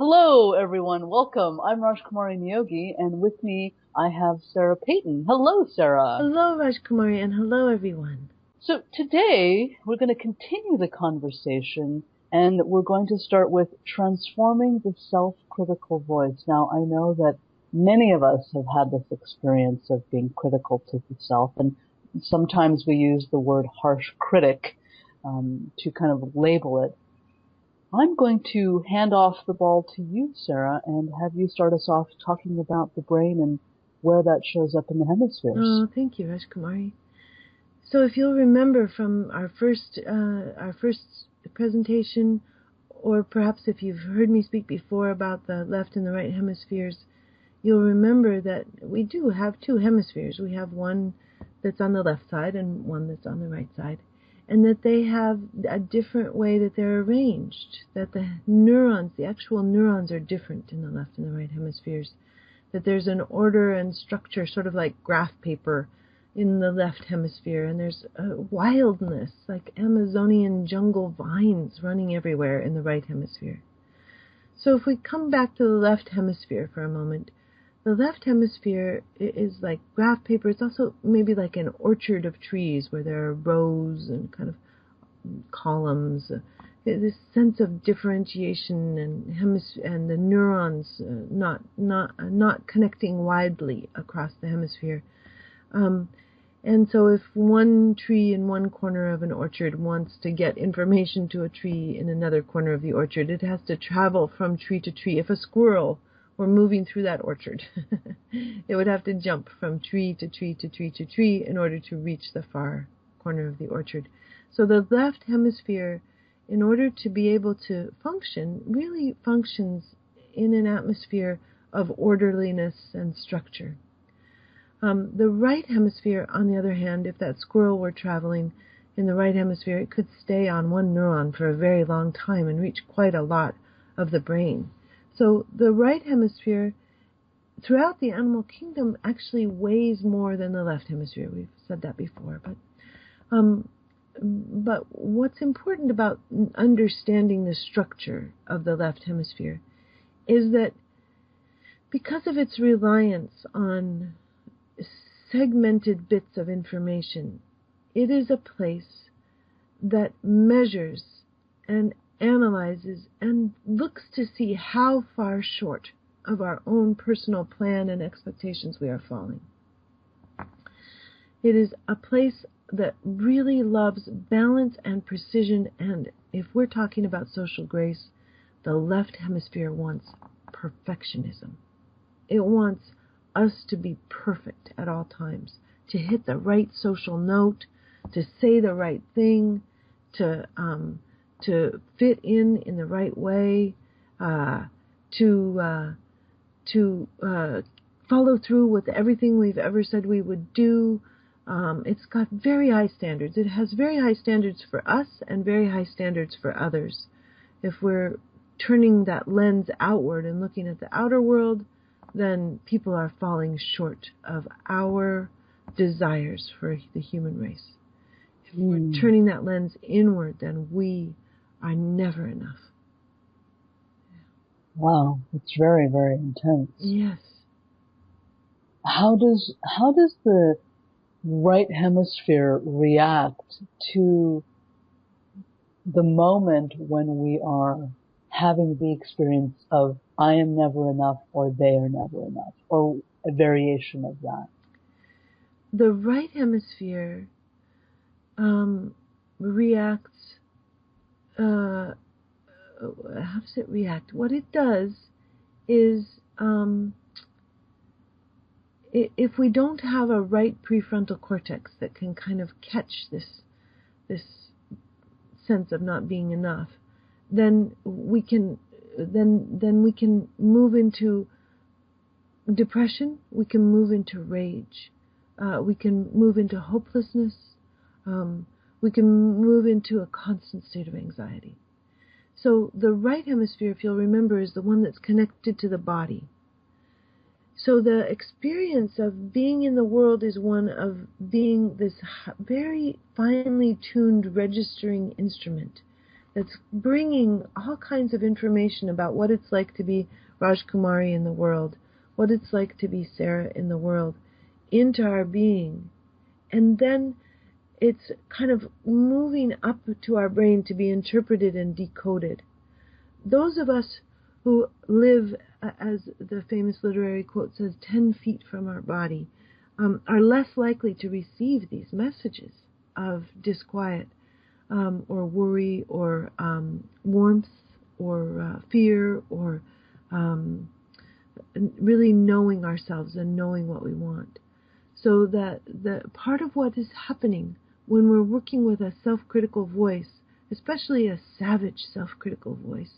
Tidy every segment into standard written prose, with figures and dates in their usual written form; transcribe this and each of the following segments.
Hello, everyone. Welcome. I'm Rajkumari Neogy, and with me I have Sarah Peyton. Hello, Sarah. Hello, Rajkumari, and hello, everyone. So today we're going to continue the conversation, and we're going to start with transforming the self-critical voice. Now, I know that many of us have had this experience of being critical to the self, and sometimes we use the word harsh critic to kind of label it. I'm going to hand off the ball to you, Sarah, and have you start us off talking about the brain and where that shows up in the hemispheres. Oh, thank you, Rajkumari. So, if you'll remember from our first presentation, or perhaps if you've heard me speak before about the left and the right hemispheres, you'll remember that we do have two hemispheres. We have one that's on the left side and one that's on the right side, and that they have a different way that they're arranged, that the neurons, the actual neurons, are different in the left and the right hemispheres, that there's an order and structure, sort of like graph paper, in the left hemisphere, and there's a wildness, like Amazonian jungle vines running everywhere in the right hemisphere. So if we come back to the left hemisphere for a moment, the left hemisphere is like graph paper. It's also maybe like an orchard of trees where there are rows and kind of columns. This sense of differentiation and the neurons not connecting widely across the hemisphere. And so if one tree in one corner of an orchard wants to get information to a tree in another corner of the orchard, it has to travel from tree to tree. If a squirrel were moving through that orchard, it would have to jump from tree to tree to tree to tree in order to reach the far corner of the orchard. So the left hemisphere, in order to be able to function, really functions in an atmosphere of orderliness and structure. The right hemisphere, on the other hand, if that squirrel were traveling in the right hemisphere, it could stay on one neuron for a very long time and reach quite a lot of the brain. So the right hemisphere, throughout the animal kingdom, actually weighs more than the left hemisphere. We've said that before. But what's important about understanding the structure of the left hemisphere is that because of its reliance on segmented bits of information, it is a place that measures and analyzes and looks to see how far short of our own personal plan and expectations we are falling. It is a place that really loves balance and precision, and if we're talking about social grace, the left hemisphere wants perfectionism. It wants us to be perfect at all times, to hit the right social note, to say the right thing, to fit in the right way, to follow through with everything we've ever said we would do. It's got very high standards. It has very high standards for us and very high standards for others. If we're turning that lens outward and looking at the outer world, then people are falling short of our desires for the human race. If we're turning that lens inward, then we are never enough. Wow, it's very, very intense. Yes. How does the right hemisphere react to the moment when we are having the experience of I am never enough or they are never enough, or a variation of that? The right hemisphere reacts, how does it react? What it does is, if we don't have a right prefrontal cortex that can kind of catch this sense of not being enough, then we can move into depression, we can move into rage, we can move into hopelessness, we can move into a constant state of anxiety. So the right hemisphere, if you'll remember, is the one that's connected to the body. So the experience of being in the world is one of being this very finely tuned registering instrument that's bringing all kinds of information about what it's like to be Rajkumari in the world, what it's like to be Sarah in the world, into our being. And then it's kind of moving up to our brain to be interpreted and decoded. Those of us who live, as the famous literary quote says, 10 feet from our body, are less likely to receive these messages of disquiet, or worry, or warmth, or fear, or really knowing ourselves and knowing what we want. So that the part of what is happening when we're working with a self-critical voice, especially a savage self-critical voice,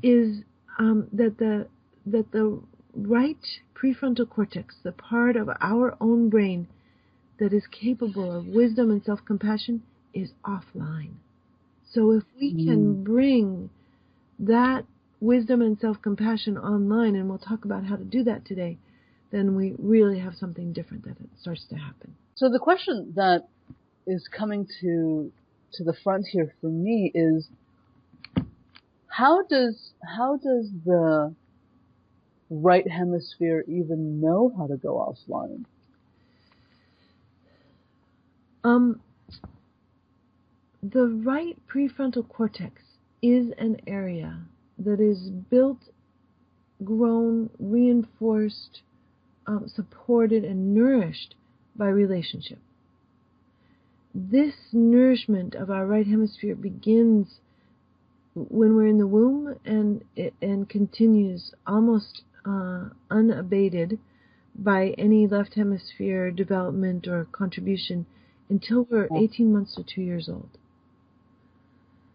is that the right prefrontal cortex, the part of our own brain that is capable of wisdom and self-compassion, is offline. So if we can bring that wisdom and self-compassion online, and we'll talk about how to do that today, then we really have something different that it starts to happen. So the question that is coming to the front here for me is, how does the right hemisphere even know how to go offline? The right prefrontal cortex is an area that is built, grown, reinforced, supported, and nourished by relationship. This nourishment of our right hemisphere begins when we're in the womb and continues almost unabated by any left hemisphere development or contribution until we're 18 months to 2 years old.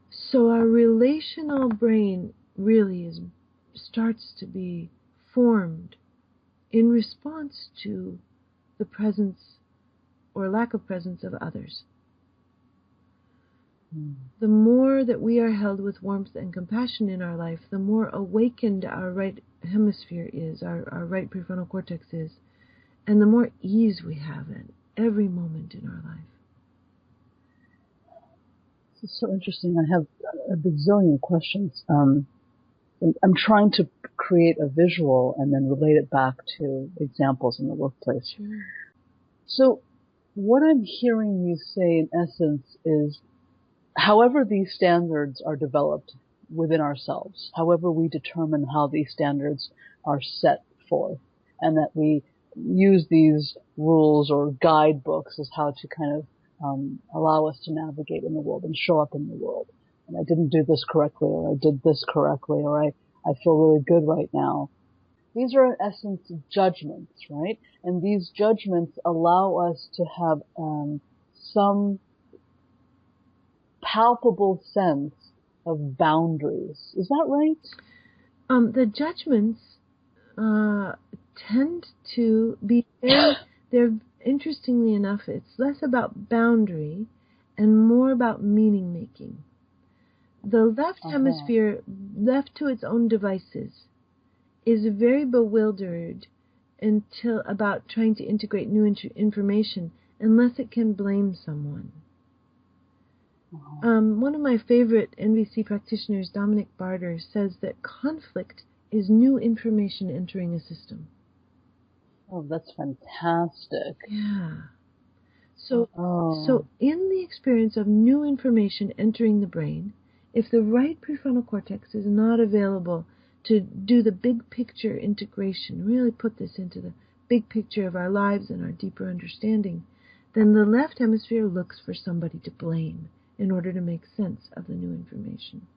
So our relational brain really starts to be formed in response to the presence or lack of presence of others. The more that we are held with warmth and compassion in our life, the more awakened our right hemisphere is, our right prefrontal cortex is, and the more ease we have at every moment in our life. This is so interesting. I have a bazillion questions. I'm trying to create a visual and then relate it back to examples in the workplace. Sure. So what I'm hearing you say in essence is, however these standards are developed within ourselves, however we determine how these standards are set forth, and that we use these rules or guidebooks as how to kind of allow us to navigate in the world and show up in the world. And I didn't do this correctly, or I did this correctly, or I feel really good right now. These are in essence judgments, right? And these judgments allow us to have some palpable sense of boundaries. Is that right? The judgments tend to be they're interestingly enough, it's less about boundary and more about meaning making. The left hemisphere, left to its own devices, is very bewildered about trying to integrate new information unless it can blame someone. One of my favorite NVC practitioners, Dominic Barter, says that conflict is new information entering a system. Oh, that's fantastic. Yeah. So in the experience of new information entering the brain, if the right prefrontal cortex is not available to do the big picture integration, really put this into the big picture of our lives and our deeper understanding, then the left hemisphere looks for somebody to blame in order to make sense of the new information.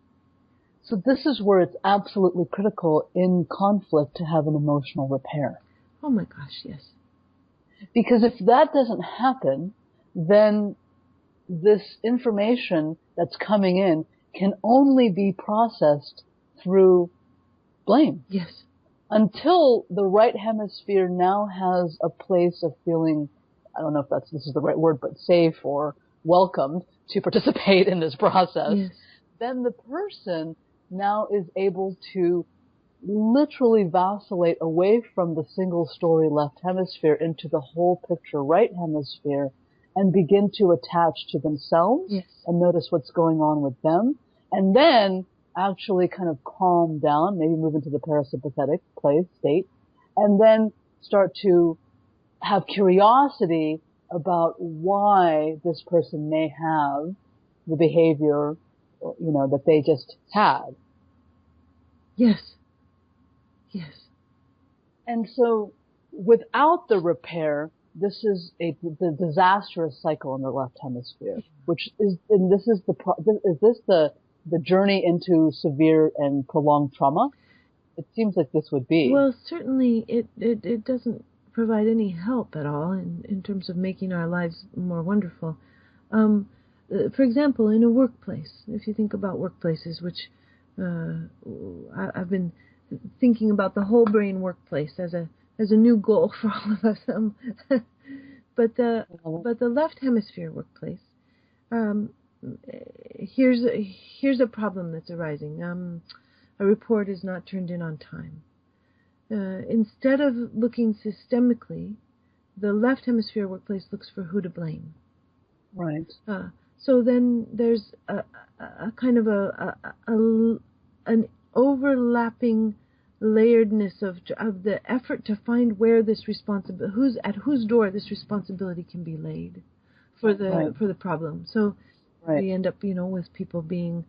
So this is where it's absolutely critical in conflict to have an emotional repair. Oh my gosh, yes. Because if that doesn't happen, then this information that's coming in can only be processed through blame. Yes. Until the right hemisphere now has a place of feeling, I don't know if this is the right word, but safe or welcomed to participate in this process, yes. Then the person now is able to literally vacillate away from the single story left hemisphere into the whole picture right hemisphere and begin to attach to themselves Yes. and notice what's going on with them, and then actually kind of calm down, maybe move into the parasympathetic state, and then start to have curiosity about why this person may have the behavior, that they just had. Yes. Yes. And so without the repair, this is the disastrous cycle in the left hemisphere, which is, and this is the journey into severe and prolonged trauma? It seems like this would be. Well, certainly it doesn't provide any help at all in terms of making our lives more wonderful. For example, in a workplace, if you think about workplaces, which I've been thinking about the whole brain workplace as a new goal for all of us. But the left hemisphere workplace, here's a problem that's arising. A report is not turned in on time. Instead of looking systemically, the left hemisphere workplace looks for who to blame. Right. So then there's a kind of an overlapping layeredness of the effort to find where this responsibility, at whose door this responsibility can be laid for the problem. So we end up, with people being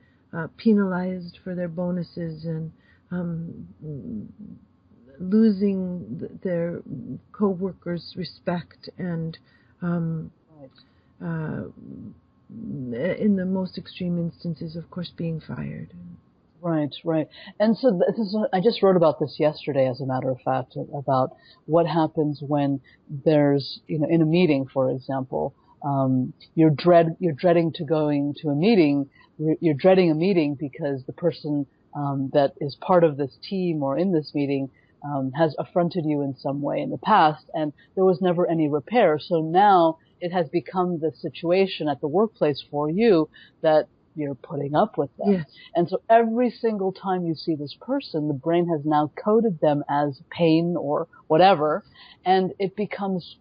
penalized for their bonuses and losing their co-workers' respect and in the most extreme instances, of course, being fired. Right. And so I just wrote about this yesterday, as a matter of fact, about what happens when there's, in a meeting, for example, you're dreading to going to a meeting. You're dreading a meeting because the person that is part of this team or in this meeting has affronted you in some way in the past, and there was never any repair. So now it has become the situation at the workplace for you that you're putting up with them. Yes. And so every single time you see this person, the brain has now coded them as pain or whatever, and it becomes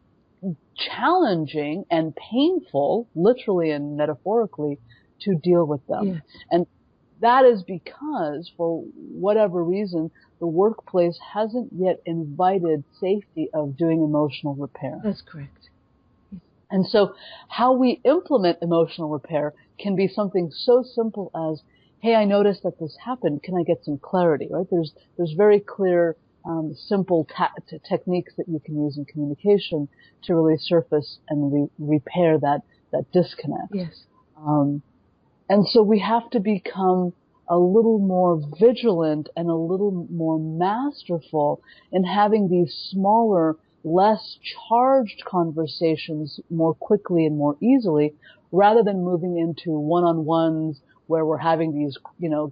challenging and painful, literally and metaphorically, to deal with them. Yes. And that is because, for whatever reason, the workplace hasn't yet invited safety of doing emotional repair. That's correct. And so how we implement emotional repair can be something so simple as, hey, I noticed that this happened. Can I get some clarity, right? There's very clear, simple techniques that you can use in communication to really surface and repair that disconnect. Yes. And so we have to become a little more vigilant and a little more masterful in having these smaller, less charged conversations more quickly and more easily, rather than moving into one-on-ones where we're having these,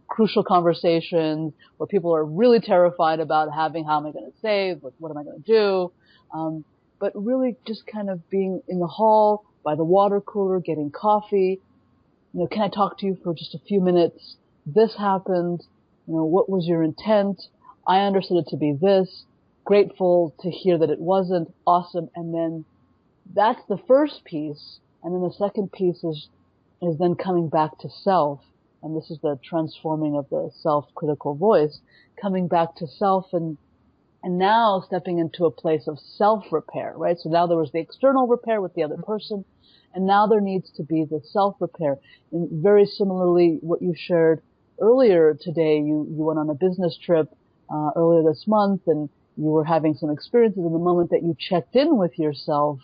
crucial conversations where people are really terrified about how am I going to say, what am I going to do? But really just kind of being in the hall, by the water cooler, getting coffee. Can I talk to you for just a few minutes? This happened. What was your intent? I understood it to be this. Grateful to hear that it wasn't. Awesome. And then that's the first piece. And then the second piece is then coming back to self. And this is the transforming of the self-critical voice, coming back to self and now stepping into a place of self-repair, right? So now there was the external repair with the other person, and now there needs to be the self-repair. And very similarly, what you shared earlier today, you went on a business trip earlier this month, and you were having some experiences. In the moment that you checked in with yourself,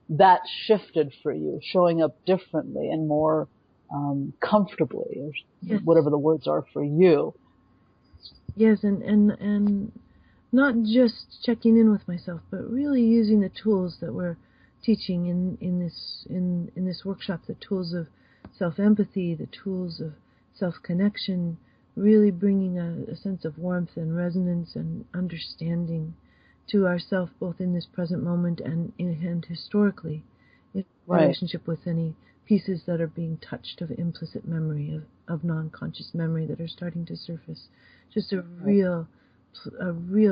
that shifted for you, showing up differently and more comfortably, or yes. whatever the words are for you. Yes, and not just checking in with myself, but really using the tools that we're teaching in this workshop, the tools of self-empathy, the tools of self-connection, really bringing a sense of warmth and resonance and understanding to ourself, both in this present moment and historically, in relationship with any pieces that are being touched of implicit memory, of non-conscious memory that are starting to surface. Just a real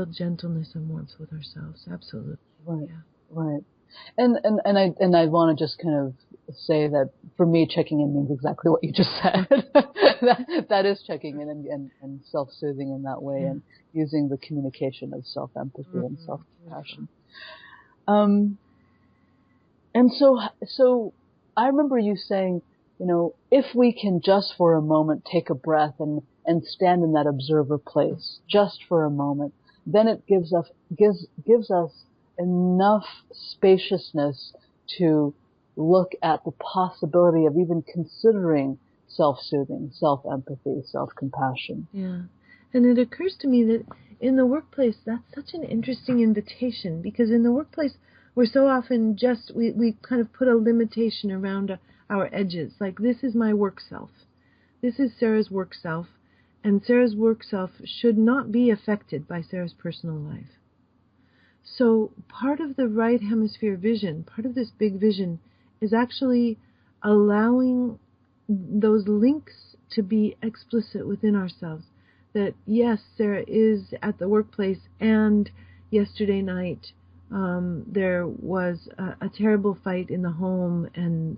gentleness and warmth with ourselves. Absolutely. Right. Yeah. Right. And I want to just kind of say that for me, checking in means exactly what you just said. that is checking in and self-soothing in that way, and using the communication of self-empathy and self-compassion. And so I remember you saying, if we can just for a moment take a breath and stand in that observer place just for a moment, then it gives us enough spaciousness to look at the possibility of even considering self-soothing, self-empathy, self-compassion. Yeah. And it occurs to me that in the workplace, that's such an interesting invitation, because in the workplace, we're so often we kind of put a limitation around our edges. Like, this is my work self. This is Sarah's work self. And Sarah's work self should not be affected by Sarah's personal life. So part of the right hemisphere vision, part of this big vision, is actually allowing those links to be explicit within ourselves. That yes, Sarah is at the workplace, and yesterday night there was a terrible fight in the home, and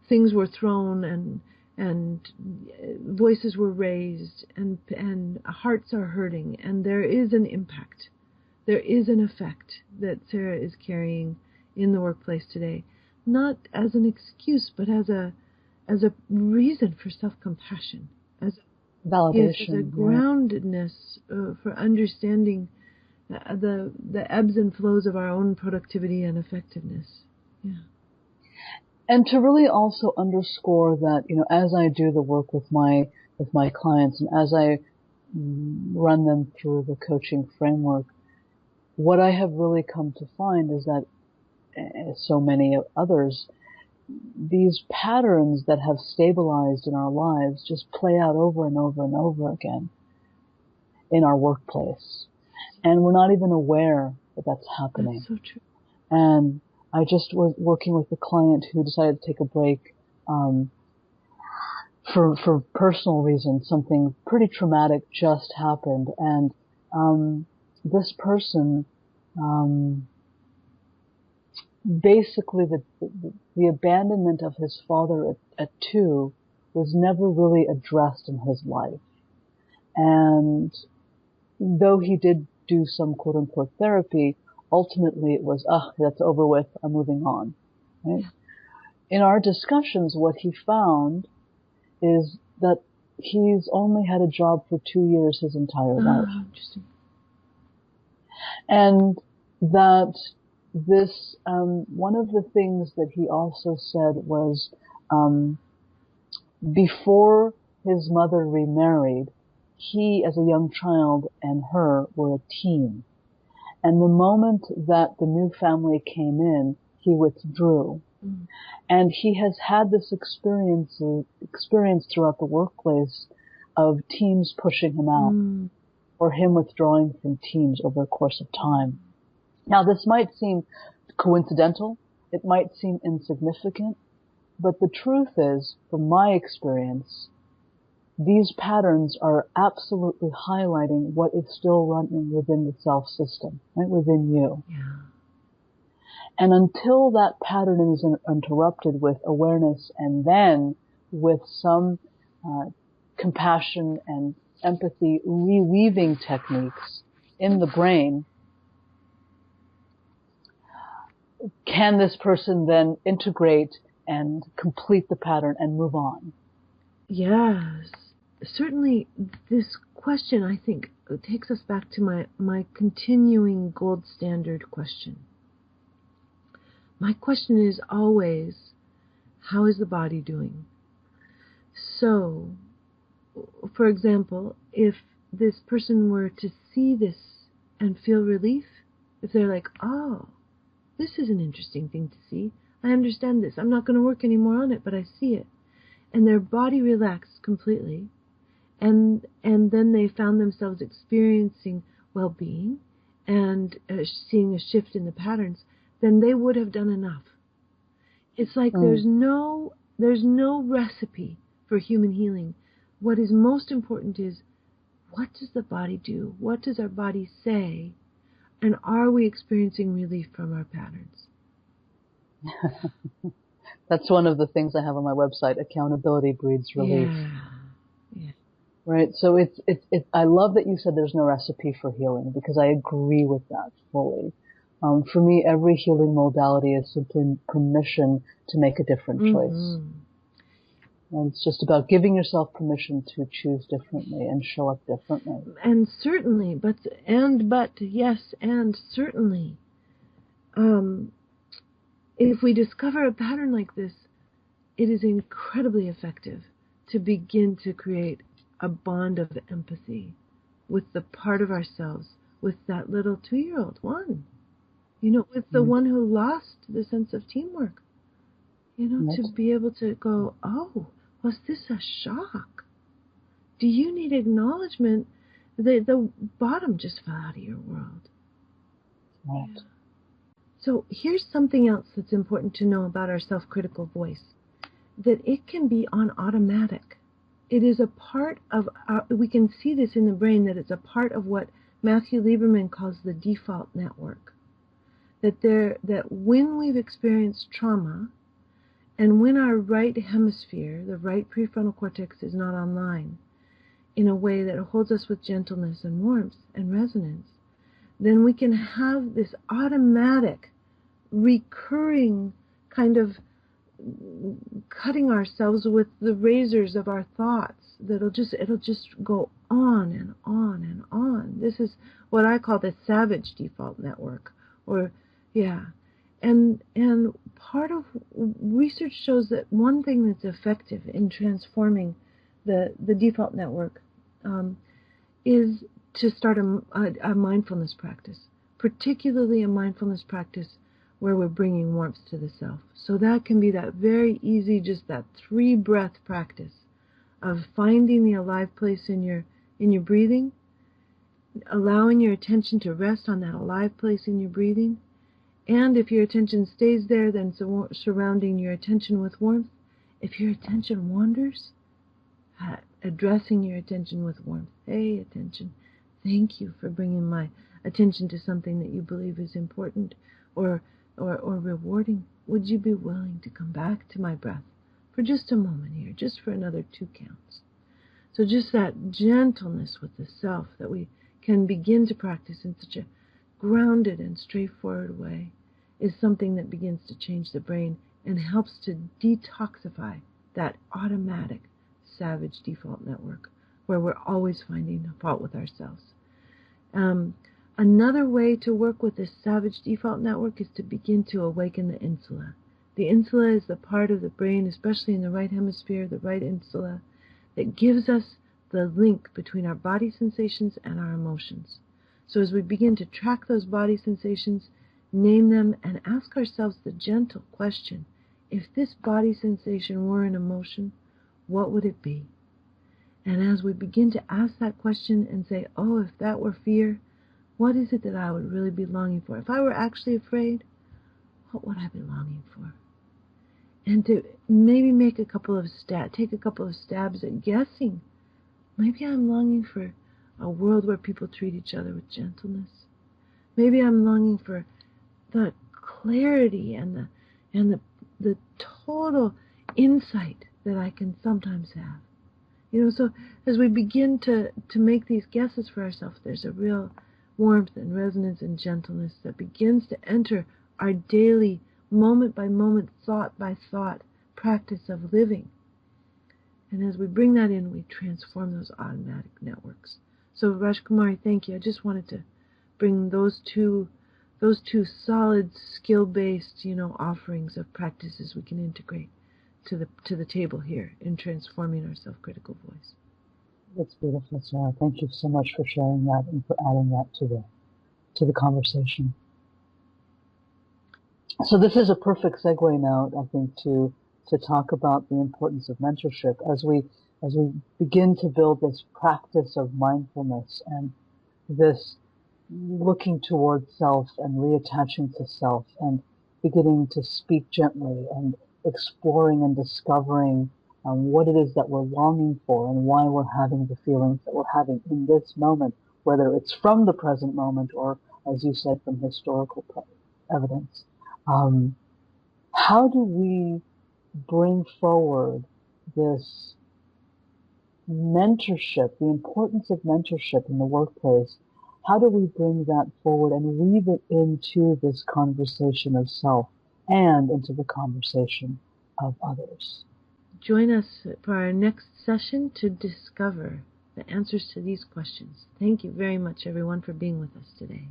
things were thrown, and voices were raised, and hearts are hurting, and there is an impact. There is an effect that Sarah is carrying in the workplace today, not as an excuse, but as a reason for self-compassion, as validation, as a groundedness for understanding the ebbs and flows of our own productivity and effectiveness. Yeah. And to really also underscore that, as I do the work with my clients, and as I run them through the coaching framework, what I have really come to find is that so many others, these patterns that have stabilized in our lives just play out over and over and over again in our workplace. And we're not even aware that that's happening. That's so true. And I just was working with a client who decided to take a break for personal reasons. Something pretty traumatic just happened, and this person, basically the abandonment of his father at 2 was never really addressed in his life. And though he did do some quote-unquote therapy, ultimately it was, that's over with, I'm moving on. Right? Yeah. In our discussions, what he found is that he's only had a job for 2 years his entire life. Interesting. And that this, one of the things that he also said was, before his mother remarried, he, as a young child, and her were a team. And the moment that the new family came in, he withdrew. Mm. And he has had this experience throughout the workplace of teams pushing him out, or him withdrawing from teams over a course of time. Now, this might seem coincidental, it might seem insignificant, but the truth is, from my experience, these patterns are absolutely highlighting what is still running within the self system, right, within you. Yeah. And until that pattern is interrupted with awareness and then with some compassion and empathy reweaving techniques in the brain, can this person then integrate and complete the pattern and move on? Yes. Certainly, this question, I think, takes us back to my continuing gold standard question. My question is always, how is the body doing? So, for example, if this person were to see this and feel relief, if they're like, oh, this is an interesting thing to see. I understand this. I'm not going to work anymore on it, but I see it. And their body relaxed completely. And then they found themselves experiencing well-being and seeing a shift in the patterns, then they would have done enough. It's like there's no recipe for human healing. What is most important is, what does the body do? What does our body say? And are we experiencing relief from our patterns? That's one of the things I have on my website. Accountability breeds relief. Yeah. Right. So I love that you said there's no recipe for healing, because I agree with that fully. For me, every healing modality is simply permission to make a different choice. And it's just about giving yourself permission to choose differently and show up differently. And certainly, certainly, if we discover a pattern like this, it is incredibly effective to begin to create a bond of empathy with the part of ourselves, with that little 2-year-old one, with the one who lost the sense of teamwork, to be able to go, oh, was this a shock? Do you need acknowledgement? The bottom just fell out of your world. Right. Yeah. So here's something else that's important to know about our self-critical voice, that it can be on automatic. It is a part of we can see this in the brain, that it's a part of what Matthew Lieberman calls the default network. That when we've experienced trauma, and when our right hemisphere, the right prefrontal cortex, is not online in a way that holds us with gentleness and warmth and resonance, then we can have this automatic, recurring kind of cutting ourselves with the razors of our thoughts it'll just go on and on and on. This is what I call the savage default network, and part of research shows that one thing that's effective in transforming the default network is to start a mindfulness practice, particularly a mindfulness practice where we're bringing warmth to the self. So that can be that very easy, just that 3-breath practice of finding the alive place in your breathing, allowing your attention to rest on that alive place in your breathing, and if your attention stays there, then surrounding your attention with warmth. If your attention wanders, addressing your attention with warmth. Hey, attention, thank you for bringing my attention to something that you believe is important or rewarding. Would you be willing to come back to my breath for just a moment here, just for another 2 counts? So just that gentleness with the self that we can begin to practice in such a grounded and straightforward way is something that begins to change the brain and helps to detoxify that automatic savage default network where we're always finding a fault with ourselves. Another way to work with this savage default network is to begin to awaken the insula. The insula is the part of the brain, especially in the right hemisphere, the right insula, that gives us the link between our body sensations and our emotions. So as we begin to track those body sensations, name them, and ask ourselves the gentle question, if this body sensation were an emotion, what would it be? And as we begin to ask that question and say, oh, if that were fear, what is it that I would really be longing for? If I were actually afraid, what would I be longing for? And to maybe take a couple of stabs at guessing. Maybe I'm longing for a world where people treat each other with gentleness. Maybe I'm longing for the clarity and the total insight that I can sometimes have. So as we begin to make these guesses for ourselves, there's a real warmth and resonance and gentleness that begins to enter our daily, moment by moment, thought by thought practice of living. And as we bring that in, we transform those automatic networks. So Rajkumari, thank you. I just wanted to bring those two solid skill-based, offerings of practices we can integrate to the table here in transforming our self-critical voice. That's beautiful, Sarah. Thank you so much for sharing that and for adding that to the conversation. So this is a perfect segue now, I think, to talk about the importance of mentorship as we begin to build this practice of mindfulness and this looking towards self and reattaching to self and beginning to speak gently and exploring and discovering what it is that we're longing for and why we're having the feelings that we're having in this moment, whether it's from the present moment or, as you said, from historical evidence. how do we bring forward this mentorship, the importance of mentorship in the workplace? How do we bring that forward and weave it into this conversation of self and into the conversation of others? Join us for our next session to discover the answers to these questions. Thank you very much, everyone, for being with us today.